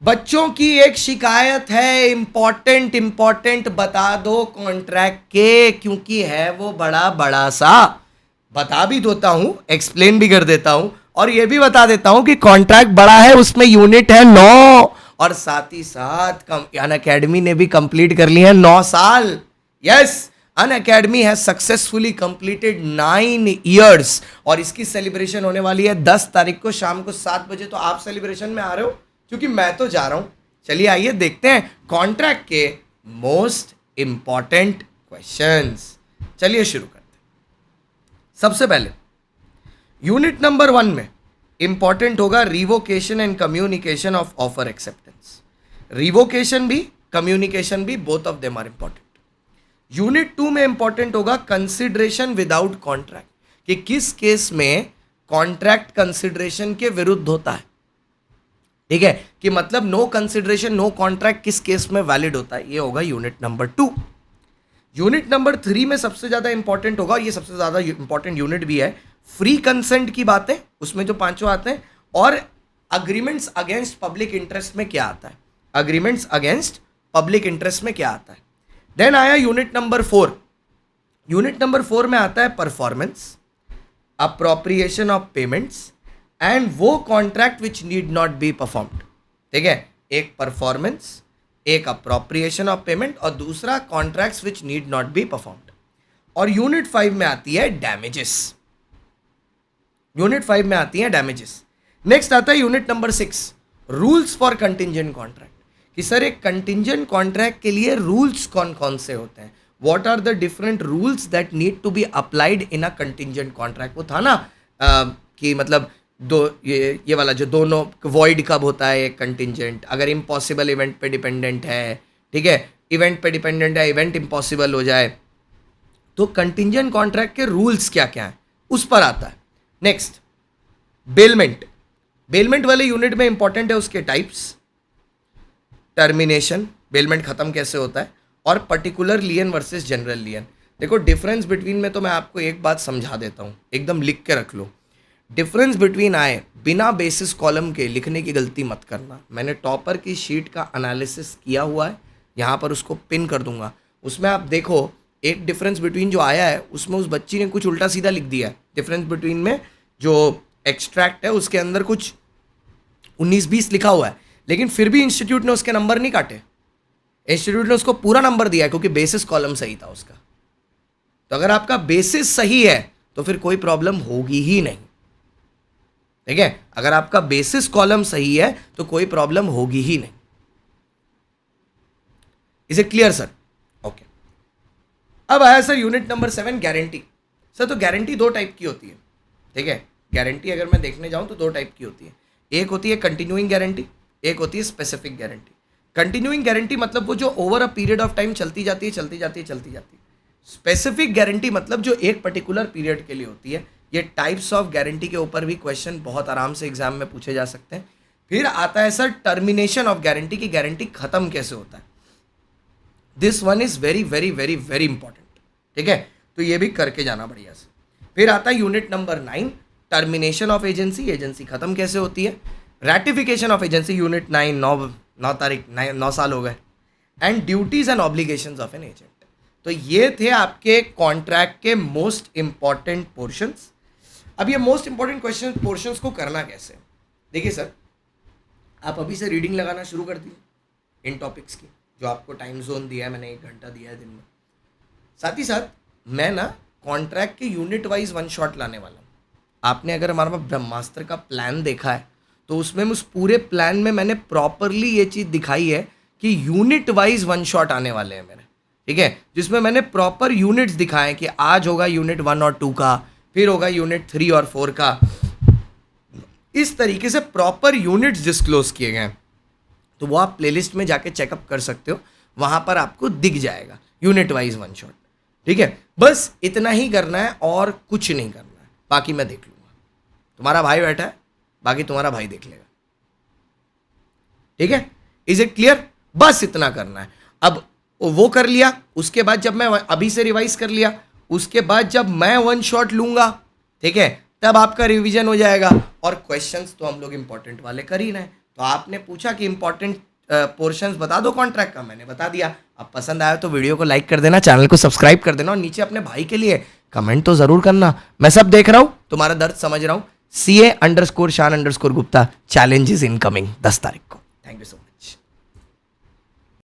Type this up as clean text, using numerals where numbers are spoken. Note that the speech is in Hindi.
बच्चों की एक शिकायत है, इंपॉर्टेंट बता दो कॉन्ट्रैक्ट के, क्योंकि है वो बड़ा बड़ा सा। बता भी देता हूं, एक्सप्लेन भी कर देता हूं, और ये भी बता देता हूं कि कॉन्ट्रैक्ट बड़ा है, उसमें यूनिट है 9, और साथ ही साथ अन अकेडमी ने भी कंप्लीट कर ली है 9 साल। Yes, Unacademy has successfully completed 9 years, और इसकी सेलिब्रेशन होने वाली है 10 तारीख को शाम को 7 बजे। तो आप सेलिब्रेशन में आ रहे हो? क्योंकि मैं तो जा रहा हूं। चलिए आइए देखते हैं कॉन्ट्रैक्ट के मोस्ट इंपॉर्टेंट क्वेश्चंस। चलिए शुरू करते हैं। सबसे पहले यूनिट नंबर 1 में इंपॉर्टेंट होगा revocation and communication of offer acceptance. Revocation भी, कम्युनिकेशन भी, both of them are important. Unit 2 में इंपॉर्टेंट होगा कंसिडरेशन विदाउट कॉन्ट्रैक्ट, कि किस केस में कॉन्ट्रैक्ट कंसिडरेशन के विरुद्ध होता है। ठीक है, कि मतलब नो कंसिडरेशन नो कॉन्ट्रैक्ट किस केस में वैलिड होता है, ये होगा यूनिट नंबर 2। यूनिट नंबर 3 में सबसे ज्यादा इंपॉर्टेंट होगा, ये सबसे ज्यादा इंपॉर्टेंट यूनिट भी है, फ्री कंसेंट की बातें, उसमें जो पांचों आते हैं, और अग्रीमेंट्स अगेंस्ट पब्लिक इंटरेस्ट में क्या आता है, अग्रीमेंट्स अगेंस्ट पब्लिक इंटरेस्ट में क्या आता है। देन आया यूनिट नंबर 4। यूनिट नंबर 4 में आता है performance, appropriation of payments, and वो contract which need not be performed. ठीक है, एक परफॉर्मेंस, एक अप्रोप्रिएशन ऑफ पेमेंट, और दूसरा contracts which need not be performed. और यूनिट 5 में आती है डैमेजेस। यूनिट 5 में आती है डैमेजेस। नेक्स्ट आता है unit number 6, rules for contingent contract, कि सर एक कंटिंजेंट कॉन्ट्रैक्ट के लिए रूल्स कौन कौन से होते हैं, what are the different rules that need to be applied in a contingent contract. वो था ना कि मतलब दो ये वाला जो दोनों वॉइड कब होता है एक कंटिंजेंट, अगर इम्पॉसिबल इवेंट पे डिपेंडेंट है, ठीक है, इवेंट पे डिपेंडेंट है, इवेंट इम्पॉसिबल हो जाए, तो कंटिंजेंट कॉन्ट्रैक्ट के रूल्स क्या क्या हैं उस पर आता है। Next bailment. बेलमेंट वाले यूनिट में इंपॉर्टेंट है उसके टाइप्स, टर्मिनेशन, बेलमेंट खत्म कैसे होता है, और पर्टिकुलर लियन वर्सेस जनरल लियन। देखो डिफरेंस बिटवीन में तो मैं आपको एक बात समझा देता हूं, एकदम लिख के रख लो। डिफरेंस बिटवीन आए, बिना बेसिस कॉलम के लिखने की गलती मत करना। मैंने टॉपर की शीट का एनालिसिस किया हुआ है, यहाँ पर उसको पिन कर दूंगा, उसमें आप देखो एक डिफरेंस बिटवीन जो आया है उसमें उस बच्ची ने कुछ उल्टा सीधा लिख दिया है। डिफरेंस बिटवीन में जो एक्सट्रैक्ट है उसके अंदर कुछ 19-20 लिखा हुआ है, लेकिन फिर भी इंस्टीट्यूट ने उसके नंबर नहीं काटे, इंस्टीट्यूट ने उसको पूरा नंबर दिया है क्योंकि बेसिस कॉलम सही था उसका। तो अगर आपका बेसिस सही है तो फिर कोई प्रॉब्लम होगी ही नहीं। ठीक है, अगर आपका बेसिस कॉलम सही है तो कोई प्रॉब्लम होगी ही नहीं। Is it clear sir? Okay, अब आया sir unit number 7, guarantee. Sir तो गारंटी 2 टाइप की होती है। ठीक है, गारंटी अगर मैं देखने जाऊं तो 2 टाइप की होती है, एक होती है कंटिन्यूइंग गारंटी, एक होती है स्पेसिफिक गारंटी। कंटिन्यूइंग गारंटी मतलब वो जो over a period of time चलती जाती है चलती जाती है चलती जाती है। स्पेसिफिक गारंटी मतलब जो एक पर्टिकुलर पीरियड के लिए होती है। ये टाइप्स ऑफ गारंटी के ऊपर भी क्वेश्चन बहुत आराम से एग्जाम में पूछे जा सकते हैं। फिर आता है सर टर्मिनेशन ऑफ गारंटी, की गारंटी खत्म कैसे होता है। This one is very very very very important. ठीक है, तो ये भी करके जाना बढ़िया से। फिर आता है unit number 9, termination of agency, agency खत्म कैसे होती है। रैटिफिकेशन ऑफ एजेंसी, यूनिट 9 तारीख 9 साल हो गए। And duties and obligations of an agent. तो ये थे आपके कॉन्ट्रैक्ट के मोस्ट इंपॉर्टेंट पोर्शंस। अब ये मोस्ट इंपॉर्टेंट क्वेश्चन पोर्शंस को करना कैसे, देखिए सर आप अभी से रीडिंग लगाना शुरू कर दीजिए इन टॉपिक्स की, जो आपको टाइम जोन दिया है, मैंने 1 घंटा दिया है दिन में। साथ ही साथ मैं ना कॉन्ट्रैक्ट के यूनिट वाइज 1 शॉट लाने वाला हूँ। आपने अगर हमारा ब्रह्मास्त्र का प्लान देखा है तो उसमें उस पूरे प्लान में मैंने प्रॉपरली ये चीज़ दिखाई है कि यूनिट वाइज 1 शॉट आने वाले हैं मेरे। ठीक है, जिसमें मैंने प्रॉपर यूनिट्स दिखाए कि आज होगा यूनिट 1 और 2 का, फिर होगा यूनिट 3 और 4 का। इस तरीके से प्रॉपर यूनिट्स डिस्क्लोज किए गए, तो वो आप प्लेलिस्ट में जाके चेकअप कर सकते हो, वहां पर आपको दिख जाएगा यूनिट वाइज 1 शॉट। ठीक है, बस इतना ही करना है और कुछ नहीं करना है, बाकी मैं देख लूंगा। तुम्हारा भाई बैठा है, बाकी तुम्हारा भाई देख लेगा। ठीक है, इज इट क्लियर? बस इतना करना है। अब वो कर लिया, उसके बाद जब मैं अभी से रिवाइज कर लिया, उसके बाद जब मैं 1 शॉट लूंगा, ठीक है, तब आपका रिवीजन हो जाएगा। और क्वेश्चंस तो हम लोग इंपॉर्टेंट वाले कर ही रहे हैं, तो आपने पूछा कि इंपॉर्टेंट पोर्शंस बता दो कॉन्ट्रैक्ट का, मैंने बता दिया। अब पसंद आया तो वीडियो को लाइक कर देना, चैनल को सब्सक्राइब कर देना और नीचे अपने भाई के लिए कमेंट तो जरूर करना। मैं सब देख रहा हूँ, तुम्हारा दर्द समझ रहा हूँ। CA_Shan_Guप्ता चैलेंज इज इनकमिंग 10 तारीख को। Thank you so much.